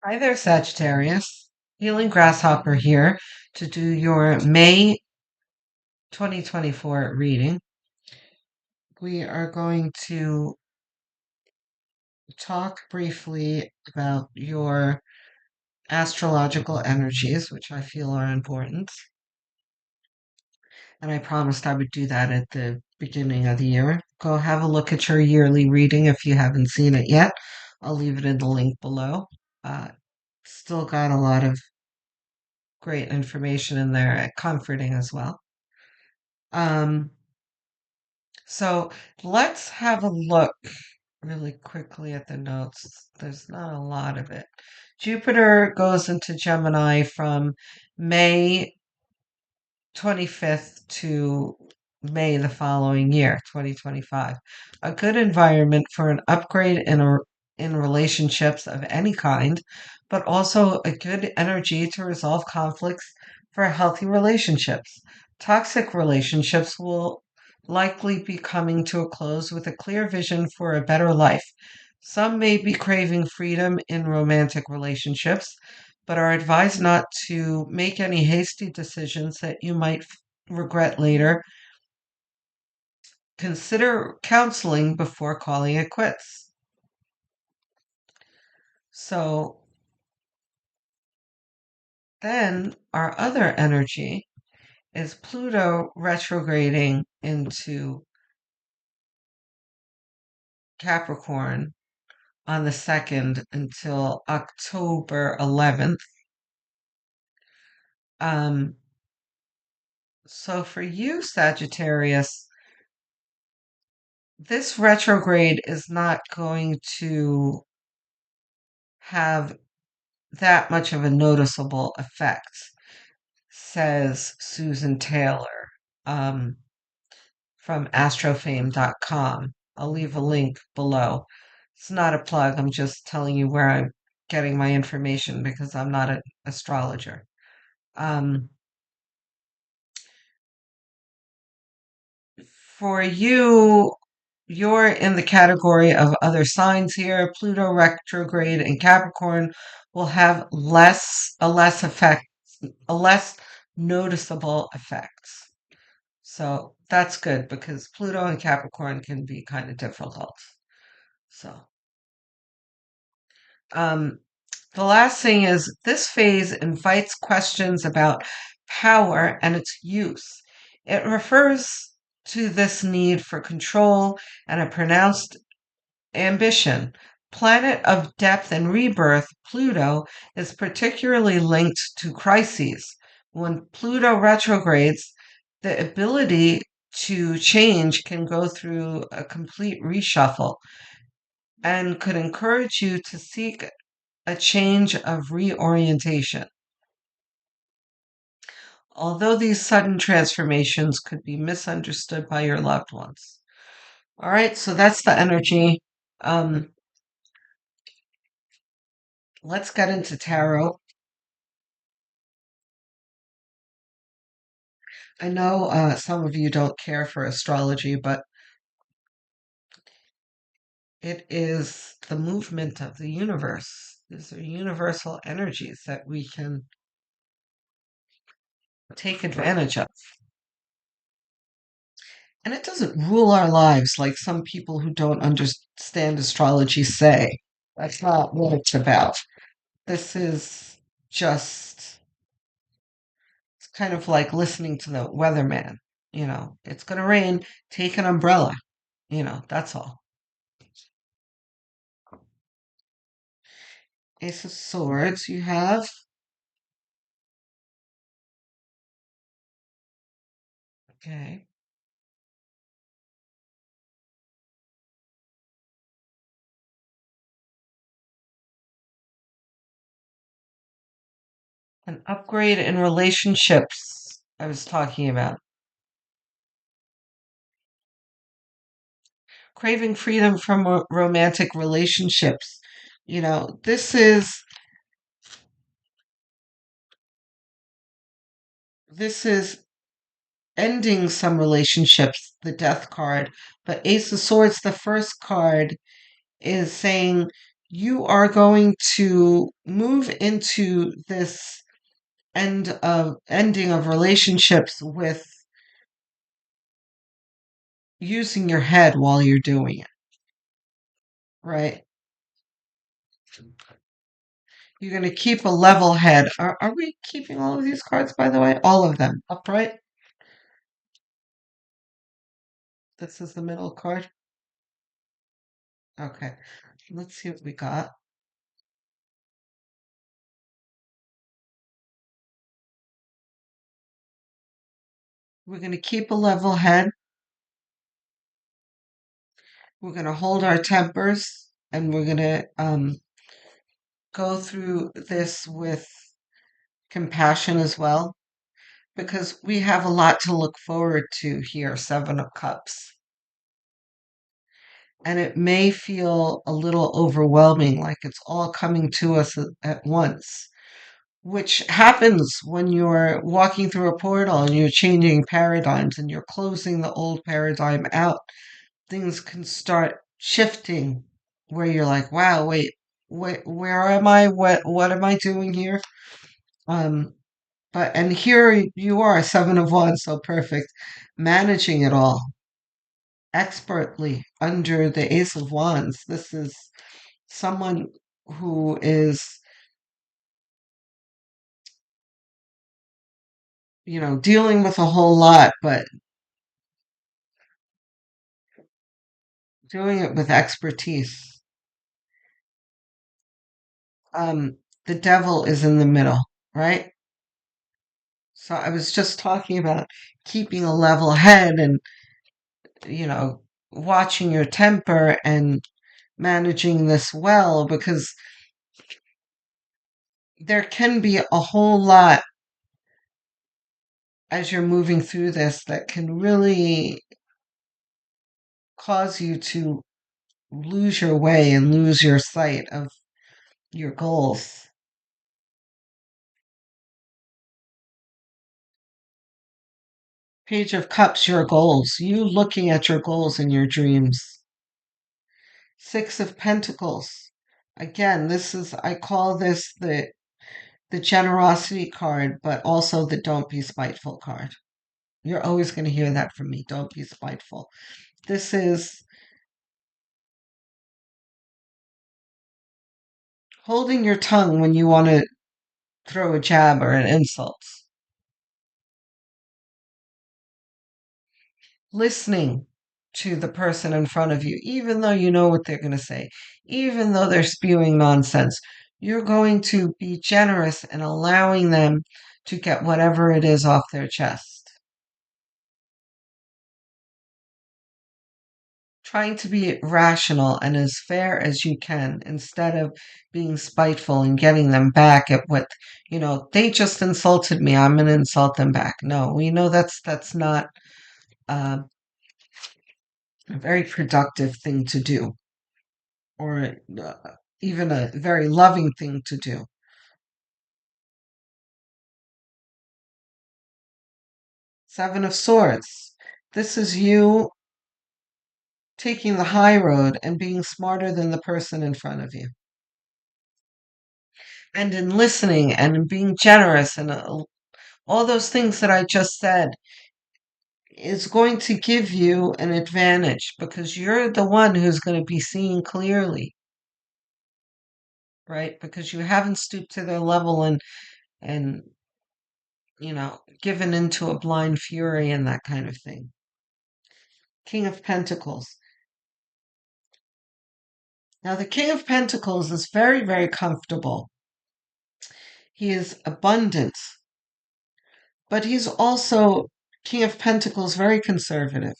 Hi there, Sagittarius. Healing Grasshopper here to do your May 2024 reading. We are going to talk briefly about your astrological energies, which I feel are important. And I promised I would do that at the beginning of the year. Go have a look at your yearly reading if you haven't seen it yet. I'll leave it in the link below. Uh, Still got a lot of great information in there, comforting as well. Um, So let's have a look really quickly at the notes. There's not a lot of it. Jupiter goes into Gemini from May 25th to May the following year, 2025. A good environment for an upgrade in relationships of any kind, but also a good energy to resolve conflicts for healthy relationships. Toxic relationships will likely be coming to a close with a clear vision for a better life. Some may be craving freedom in romantic relationships, but are advised not to make any hasty decisions that you might regret later. Consider counseling before calling it quits. So then our other energy is Pluto retrograding into Capricorn on the 2nd until October 11th. Um, so for you, Sagittarius, this retrograde is not going to have that much of a noticeable effect, says Susan Taylor um, from astrofame.com. I'll leave a link below. It's not a plug, I'm just telling you where I'm getting my information because I'm not an astrologer. Um, for you, you're in the category of other signs here. Pluto retrograde in Capricorn will have less effect, a less noticeable effects. So that's good because Pluto and Capricorn can be kind of difficult. So, um, the last thing is this phase invites questions about power and its use. It refers to this need for control and a pronounced ambition. Planet of depth and rebirth, Pluto is particularly linked to crises. When Pluto retrogrades, the ability to change can go through a complete reshuffle and could encourage you to seek a change of reorientation. Although these sudden transformations could be misunderstood by your loved ones. All right, so that's the energy. Um, let's get into tarot. I know some of you don't care for astrology, but it is the movement of the universe. These are universal energies that we can take advantage of. And it doesn't rule our lives like some people who don't understand astrology say. That's not what it's about. This is just it's kind of like listening to the weatherman. It's going to rain, take an umbrella. That's all. Ace of Swords, you have. Okay. An upgrade in relationships, I was talking about. Craving freedom from romantic relationships. This is ending some relationships, the death card. But Ace of Swords, the first card, is saying you are going to move into this ending of relationships with using your head while you're doing it, right? You're going to keep a level head. Are we keeping all of these cards, by the way? All of them upright? This is the middle card. Okay, let's see what we got. We're going to keep a level head. We're going to hold our tempers, and we're going to go through this with compassion as well, because we have a lot to look forward to here, Seven of Cups. And it may feel a little overwhelming, like it's all coming to us at once, which happens when you're walking through a portal and you're changing paradigms and you're closing the old paradigm out. Things can start shifting where you're like, wow, wait, where am I? What am I doing here? Um, and here you are, Seven of Wands, so perfect, managing it all expertly under the Ace of Wands. This is someone who is, dealing with a whole lot, but doing it with expertise. The devil is in the middle, right? So I was just talking about keeping a level head and, you know, watching your temper and managing this well, because there can be a whole lot as you're moving through this that can really cause you to lose your way and lose your sight of your goals. Page of Cups, your goals. You looking at your goals in your dreams. Six of Pentacles. Again, I call this the generosity card, but also the don't be spiteful card. You're always going to hear that from me. Don't be spiteful. This is holding your tongue when you want to throw a jab or an insult. Listening to the person in front of you, even though you know what they're going to say, even though they're spewing nonsense. You're going to be generous and allowing them to get whatever it is off their chest. Trying to be rational and as fair as you can instead of being spiteful and getting them back at what, they just insulted me. I'm going to insult them back. No, we know that's not uh, a very productive thing to do, or even a very loving thing to do. Seven of Swords. This is you taking the high road and being smarter than the person in front of you. And in listening and in being generous and all those things that I just said is going to give you an advantage because you're the one who's going to be seeing clearly, right? Because you haven't stooped to their level and given into a blind fury and that kind of thing. King of Pentacles. Now, the King of Pentacles is very, very comfortable. He is abundant, but he's also King of Pentacles, very conservative.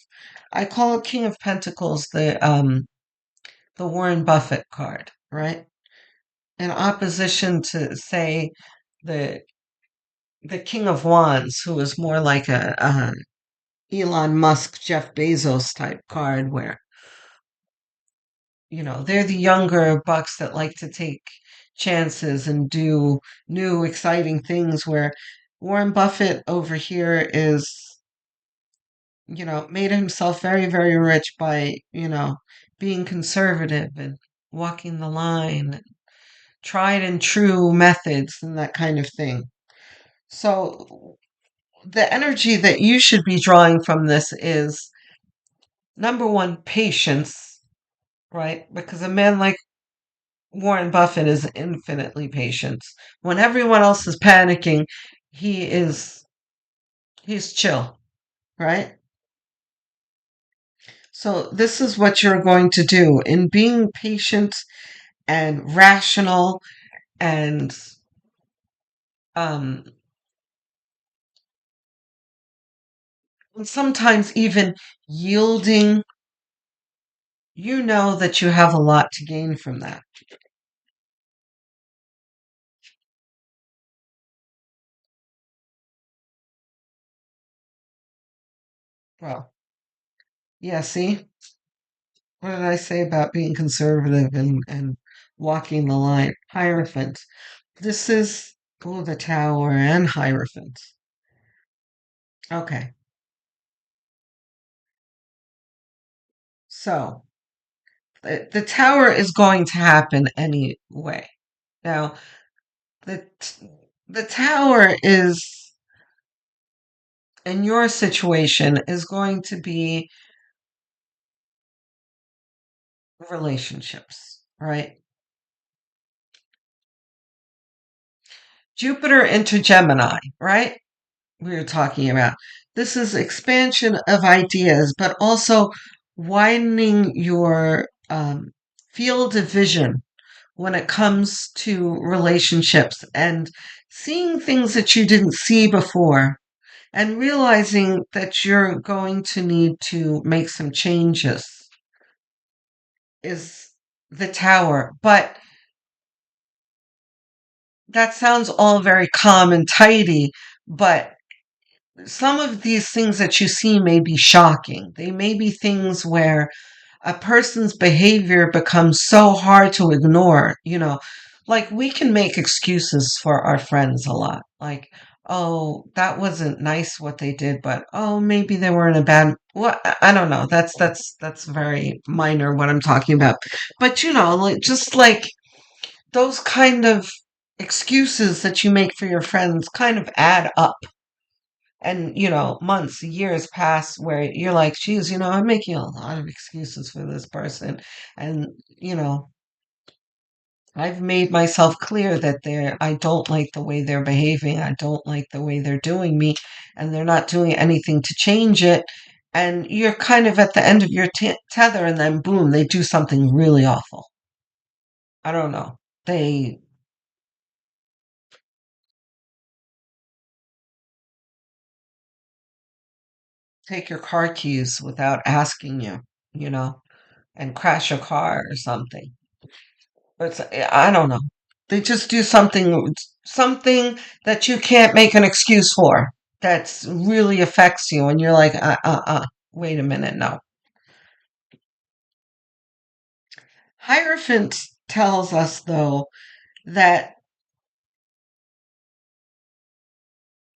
I call King of Pentacles the Warren Buffett card, right? In opposition to, say, the the King of Wands, who is more like a Elon Musk, Jeff Bezos type card, where they're the younger bucks that like to take chances and do new, exciting things. Where Warren Buffett over here is, made himself very, very rich by, being conservative and walking the line, tried and true methods, and that kind of thing. So, the energy that you should be drawing from this is number one, patience, right? Because a man like Warren Buffett is infinitely patient. When everyone else is panicking, he is he's chill, right? So this is what you're going to do in being patient and rational and um sometimes even yielding. You know that you have a lot to gain from that. Well, yeah, see? What did I say about being conservative and walking the line? Hierophant. This is, oh, the Tower and Hierophant. Okay, so the Tower is going to happen anyway. Now, the Tower is, in your situation, is going to be relationships, right? Jupiter into Gemini, right? We were talking about. This is expansion of ideas, but also widening your field of vision when it comes to relationships and seeing things that you didn't see before and realizing that you're going to need to make some changes is the Tower. But that sounds all very calm and tidy, but some of these things that you see may be shocking. They may be things where a person's behavior becomes so hard to ignore. Like we can make excuses for our friends a lot. Like, oh, that wasn't nice what they did, but oh, maybe they were in a bad. What I don't know. That's very minor what I'm talking about. But like just like those kind of excuses that you make for your friends kind of add up, and months, years pass where you're like, geez, I'm making a lot of excuses for this person. And I've made myself clear that I don't like the way they're behaving, I don't like the way they're doing me, and they're not doing anything to change it. And you're kind of at the end of your tether, and then boom, they do something really awful. I don't know, they take your car keys without asking you, you know and crash your car or something. But I don't know. They just do something that you can't make an excuse for. That's really affects you, and you're like, wait a minute, no. Hierophant tells us though that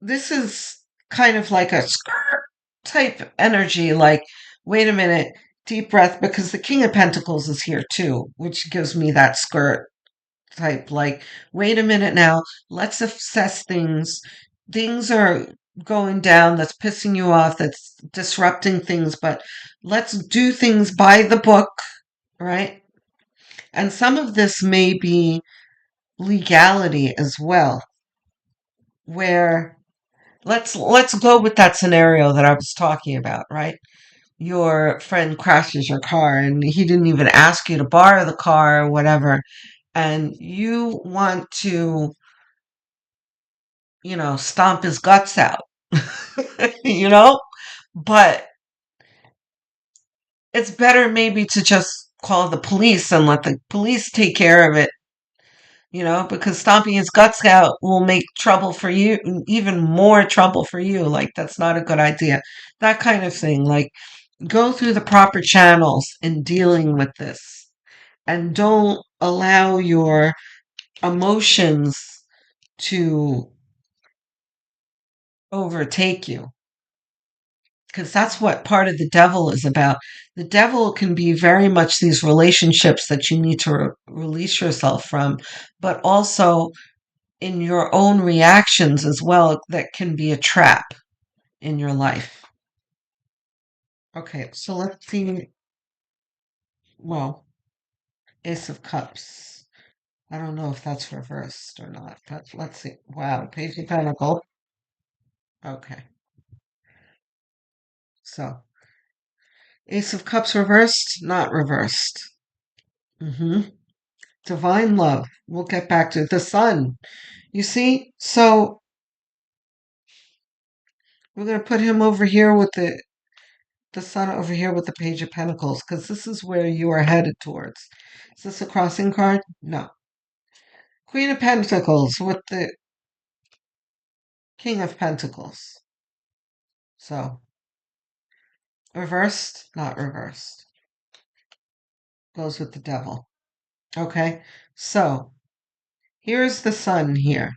this is kind of like a skirt type energy. Like, wait a minute, deep breath, because the King of Pentacles is here too, which gives me that skirt type, like, wait a minute now, let's assess things. Things are going down, that's pissing you off, that's disrupting things, but let's do things by the book, right? And some of this may be legality as well, where let's go with that scenario that I was talking about, right? Your friend crashes your car and he didn't even ask you to borrow the car or whatever, and you want to stomp his guts out, you know? But it's better maybe to just call the police and let the police take care of it, because stomping his guts out will make trouble for you, even more trouble for you. Like, that's not a good idea. That kind of thing. Like, go through the proper channels in dealing with this and don't allow your emotions to overtake you. because that's what part of the devil is about. The devil can be very much these relationships that you need to release yourself from, but also in your own reactions as well, that can be a trap in your life. Okay, so let's see. Well, Ace of Cups. I don't know if that's reversed or not, but let's see. Wow, Page of Pentacles. Okay, so Ace of Cups reversed, not reversed. Divine love. We'll get back to the sun. You see? So we're going to put him over here with the sun over here with the Page of Pentacles, because this is where you are headed towards. Is this a crossing card? No. Queen of Pentacles with the King of Pentacles. So reversed, not reversed. Goes with the devil. Okay? So here's the sun here.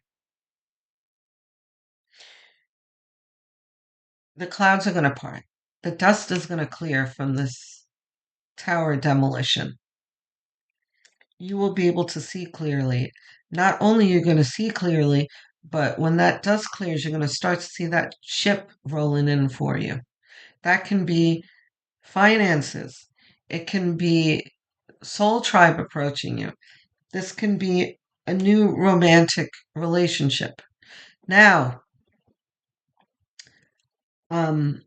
The clouds are going to part. The dust is going to clear from this tower demolition. You will be able to see clearly. Not only you're going to see clearly, but when that dust clears, you're going to start to see that ship rolling in for you. That can be finances. It can be soul tribe approaching you. This can be a new romantic relationship. Now, um,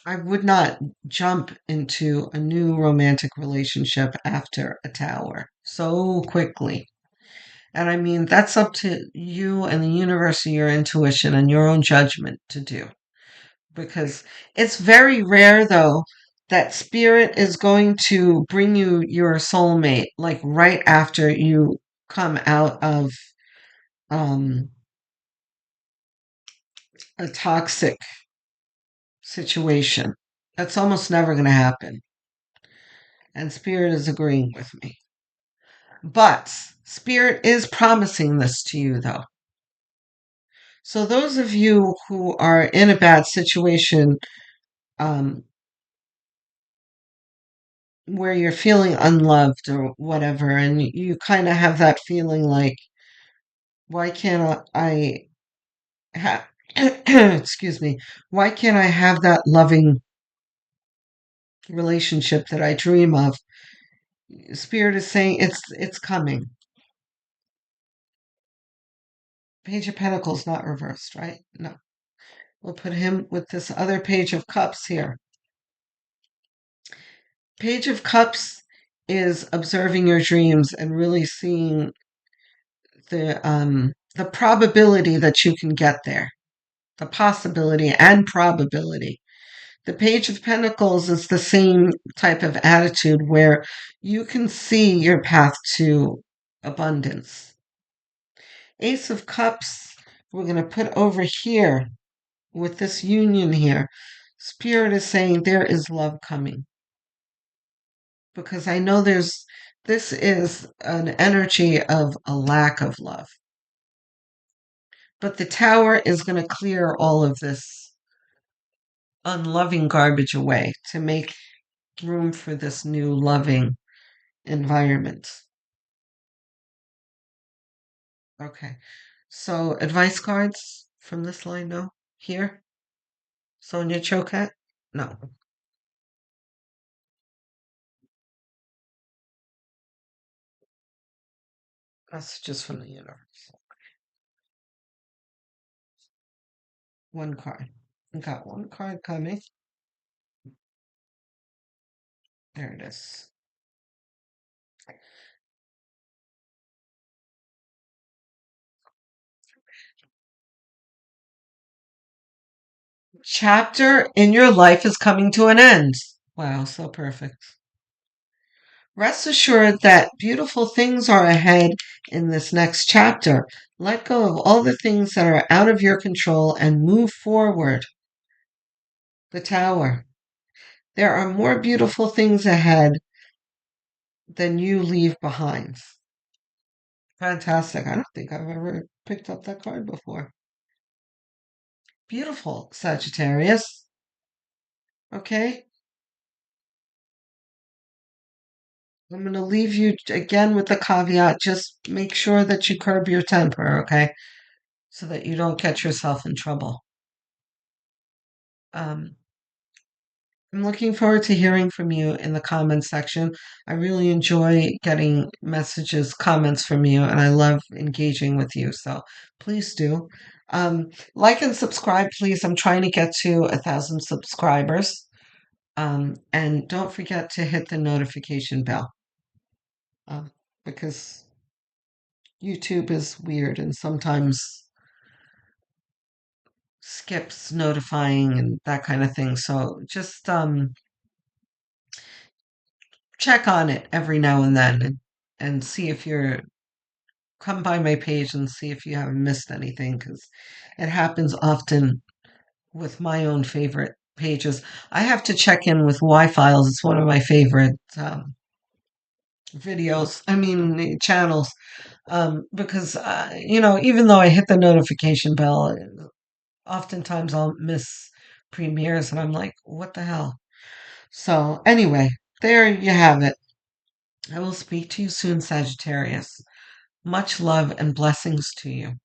I would not jump into a new romantic relationship after a tower so quickly. And I mean, that's up to you and the universe and your intuition and your own judgment to do. Because it's very rare, though, that spirit is going to bring you your soulmate, like right after you come out of um, a toxic situation. That's almost never going to happen. And spirit is agreeing with me. But spirit is promising this to you, though. So, those of you who are in a bad situation, um, where you're feeling unloved or whatever, and you kind of have that feeling like, why can't I have, excuse me, why can't I have that loving relationship that I dream of? Spirit is saying it's coming. Page of Pentacles not reversed, right? No. We'll put him with this other Page of Cups here. Page of Cups is observing your dreams and really seeing the probability that you can get there. The possibility and probability. The Page of Pentacles is the same type of attitude where you can see your path to abundance. Ace of Cups, we're going to put over here with this union here. Spirit is saying there is love coming. Because I know this is an energy of a lack of love. But the tower is going to clear all of this unloving garbage away to make room for this new loving environment. Okay. So advice cards from this line, no? Here? Sonia Chocat? No. Messages from the universe. One card. We got one card coming. There it is. Chapter in your life is coming to an end. Wow, so perfect. Rest assured that beautiful things are ahead in this next chapter. Let go of all the things that are out of your control and move forward. The Tower. There are more beautiful things ahead than you leave behind. Fantastic. I don't think I've ever picked up that card before. Beautiful, Sagittarius. Okay? I'm going to leave you again with the caveat. Just make sure that you curb your temper, okay? So that you don't get yourself in trouble. Um, I'm looking forward to hearing from you in the comments section. I really enjoy getting messages, comments from you, and I love engaging with you. So please do. Like and subscribe, please. I'm trying to get to 1,000 subscribers. And don't forget to hit the notification bell uh, because YouTube is weird and sometimes skips notifying and that kind of thing. So just check on it every now and then and see if you're come by my page and see if you haven't missed anything because it happens often with my own favorite pages. I have to check in with Y Files. It's one of my favorite channels. Because even though I hit the notification bell, oftentimes I'll miss premieres, and I'm like, what the hell? So anyway, there you have it. I will speak to you soon, Sagittarius. Much love and blessings to you.